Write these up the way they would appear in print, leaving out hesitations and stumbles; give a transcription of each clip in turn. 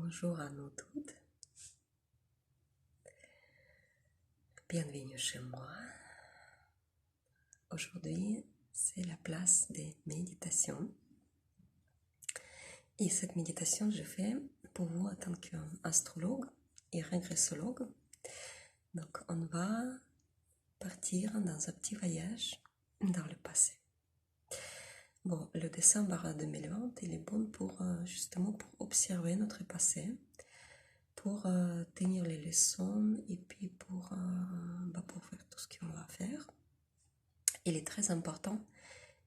Bonjour à nous toutes. Bienvenue chez moi. Aujourd'hui, c'est la place des méditations. Et cette méditation, je fais pour vous en tant qu'astrologue et régressologue. Donc, on va partir dans un petit voyage dans le passé. Bon, le décembre 2020, il est bon pour justement pour observer notre passé, pour tenir les leçons et puis pour faire tout ce qu'on va faire. Il est très important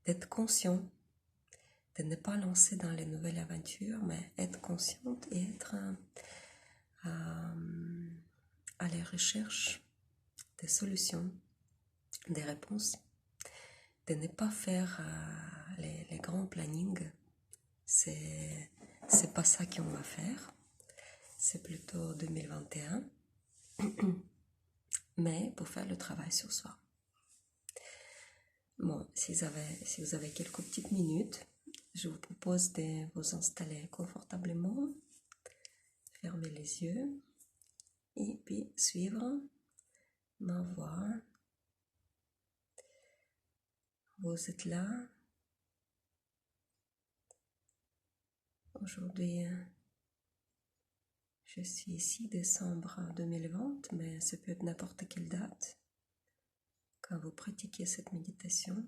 d'être conscient, de ne pas lancer dans les nouvelles aventures, mais être consciente et être à la recherche des solutions, des réponses, de ne pas faire les grands plannings. C'est pas ça qu'on va faire. C'est plutôt 2021, mais pour faire le travail sur soi. Bon, si vous avez quelques petites minutes, je vous propose de vous installer confortablement, fermer les yeux et puis suivre ma voix. Vous êtes là. Aujourd'hui, je suis ici, décembre 2020, mais ça peut être n'importe quelle date quand vous pratiquez cette méditation.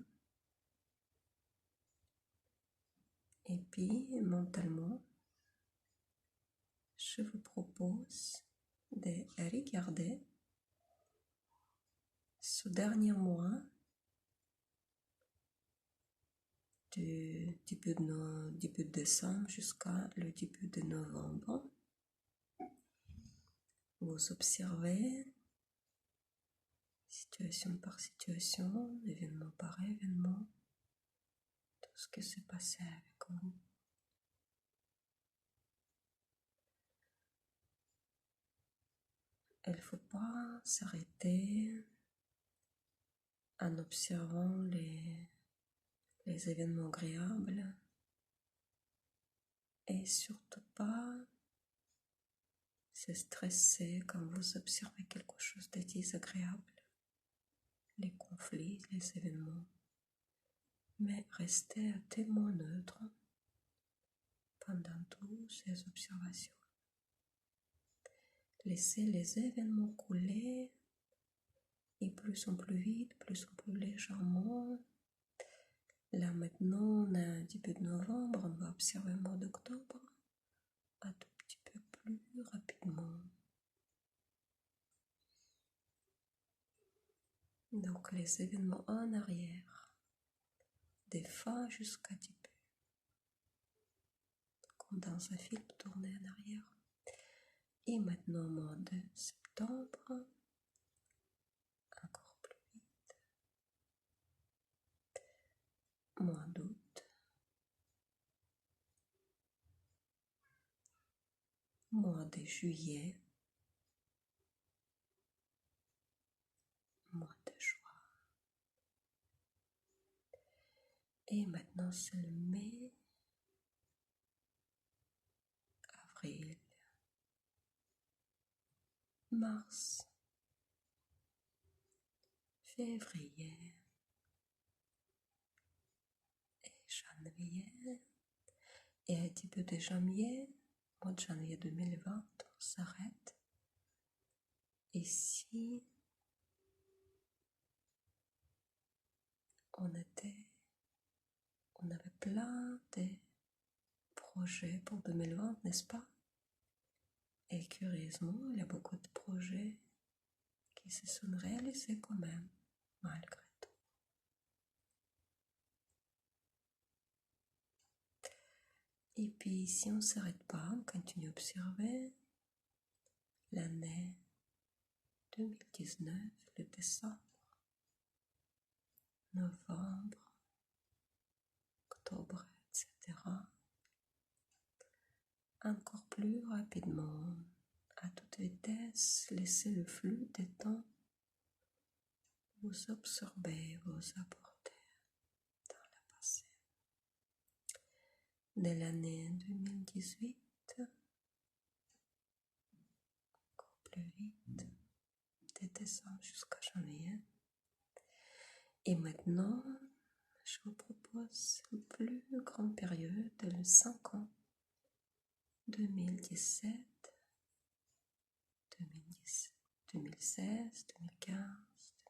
Et puis, mentalement, je vous propose de regarder ce dernier mois du début de décembre jusqu'à le début de novembre. Vous observez situation par situation, événement par événement, tout ce qui s'est passé avec vous. Il ne faut pas s'arrêter en observant les événements agréables et surtout pas se stresser quand vous observez quelque chose de désagréable, les conflits, les événements, mais restez un témoin neutre pendant toutes ces observations. Laissez les événements couler et plus en plus vite, plus en plus légèrement. Là maintenant, on a début de novembre, on va observer le mois d'octobre un tout petit peu plus rapidement. Donc les événements en arrière, des fins jusqu'à début, comme dans un film tourné en arrière. Et maintenant, mois de septembre, encore plus vite. Mois d'août. Mois de juillet. Mois de juin. Et maintenant, c'est le mai, avril, mars, février et janvier. Et un petit peu de janvier, mois de janvier 2020, on s'arrête. Ici, on avait plein de projets pour 2020, n'est-ce pas? Et curieusement, il y a beaucoup de projets qui se sont réalisés quand même, malgré tout. Et puis, si on ne s'arrête pas, on continue à observer l'année 2019, le décembre, novembre, octobre, etc. Encore plus rapidement, à toute vitesse, laissez le flux des temps vous absorber, vous apporter dans le passé. De l'année 2018 plus vite, de décembre jusqu'à janvier. Et maintenant, je vous propose une plus grande période de 5 ans, 2017, 2010, 2016, 2015,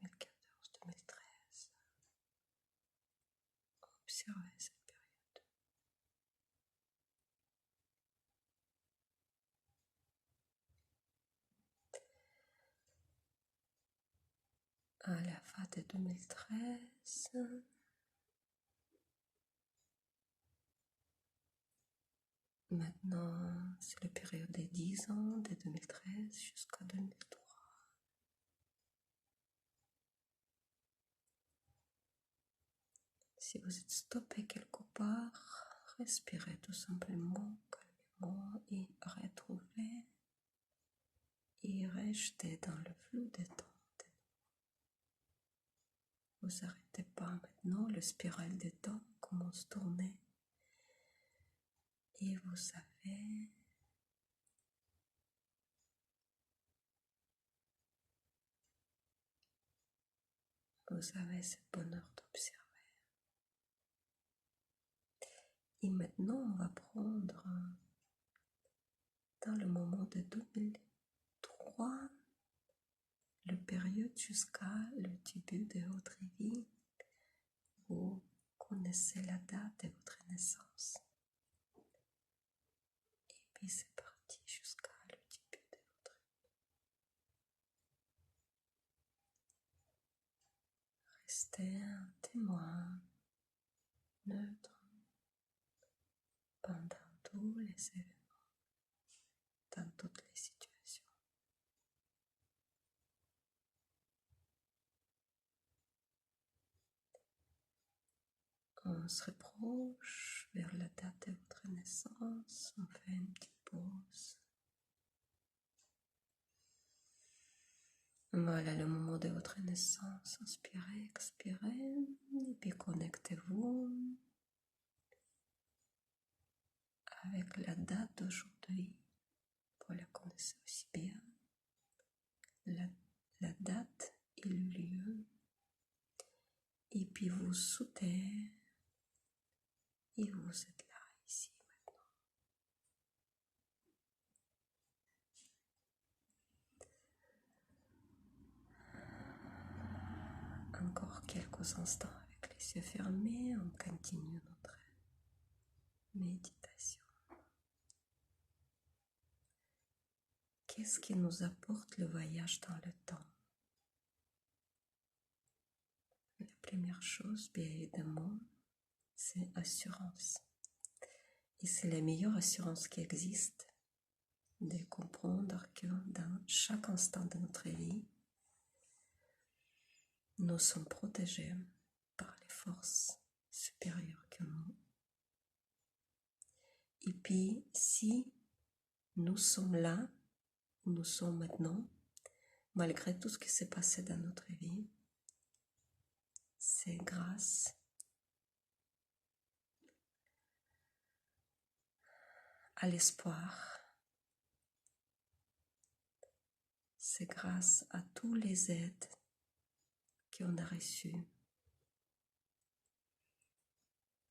2014, 2013. Observez cette période. À la fin de 2013, maintenant, c'est la période des 10 ans, de 2013 jusqu'à 2003. Si vous êtes stoppé quelque part, respirez tout simplement, calmement et retrouvez et restez dans le flou détente. Vous n'arrêtez pas maintenant, le spirale des temps commence à tourner et vous savez ce bonheur d'observer. Et maintenant, on va prendre dans le moment de 2003, la période jusqu'à le début de votre vie. Vous connaissez la date de votre naissance. Et puis c'est parti jusqu'à le début de votre vie. Restez un témoin neutre pendant tous les événements, dans toutes les situations. On se rapproche vers la date de votre naissance, on fait une petite pause. Voilà le moment de votre naissance, inspirez, expirez, et puis connectez-vous avec la date d'aujourd'hui. Vous la connaissez aussi bien. La date et le lieu. Et puis vous sautez et vous êtes là, ici, maintenant. Encore quelques instants avec les yeux fermés, on continue notre méditation. Qu'est-ce qui nous apporte le voyage dans le temps? La première chose, bien évidemment, c'est assurance. Et c'est la meilleure assurance qui existe, de comprendre que dans chaque instant de notre vie, nous sommes protégés par les forces supérieures que nous. Et puis, si nous sommes là, où nous sommes maintenant, malgré tout ce qui s'est passé dans notre vie, c'est grâce à l'espoir. C'est grâce à tous les aides qu'on a reçues,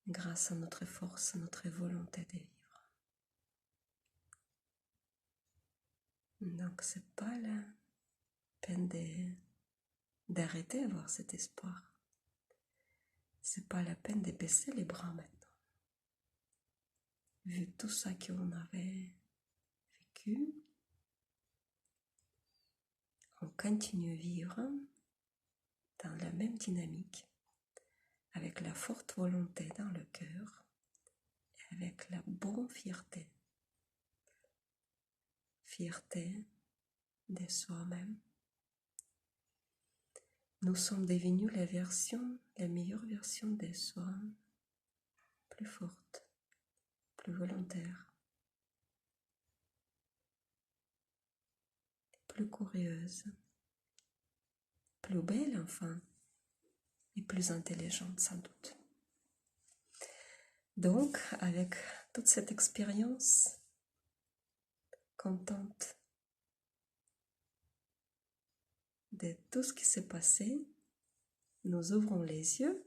grâce à notre force, à notre volonté de vivre. Donc, c'est pas la peine d'arrêter d'avoir cet espoir. C'est pas la peine de baisser les bras maintenant. Vu tout ça qu'on avait vécu, on continue à vivre dans la même dynamique, avec la forte volonté dans le cœur, et avec la bonne fierté. Fierté de soi-même. Nous sommes devenus la meilleure version de soi, plus forte, plus volontaire, plus curieuse, plus belle enfin, et plus intelligente sans doute. Donc, avec toute cette expérience, contente de tout ce qui s'est passé, nous ouvrons les yeux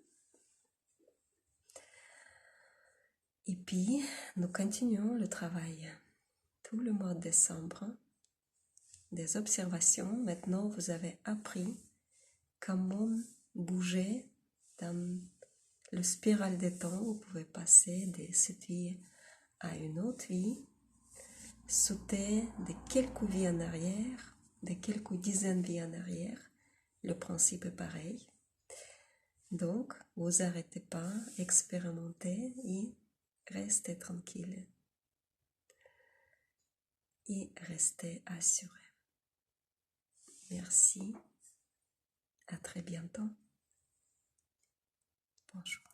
et puis nous continuons le travail. Tout le mois de décembre, des observations. Maintenant, vous avez appris comment bouger dans le spirale des temps. Vous pouvez passer de cette vie à une autre vie, sauter de quelques vies en arrière, de quelques dizaines de vies en arrière. Le principe est pareil. Donc, vous arrêtez pas, expérimentez et restez tranquille. Et restez assuré. Merci. À très bientôt. Bonjour.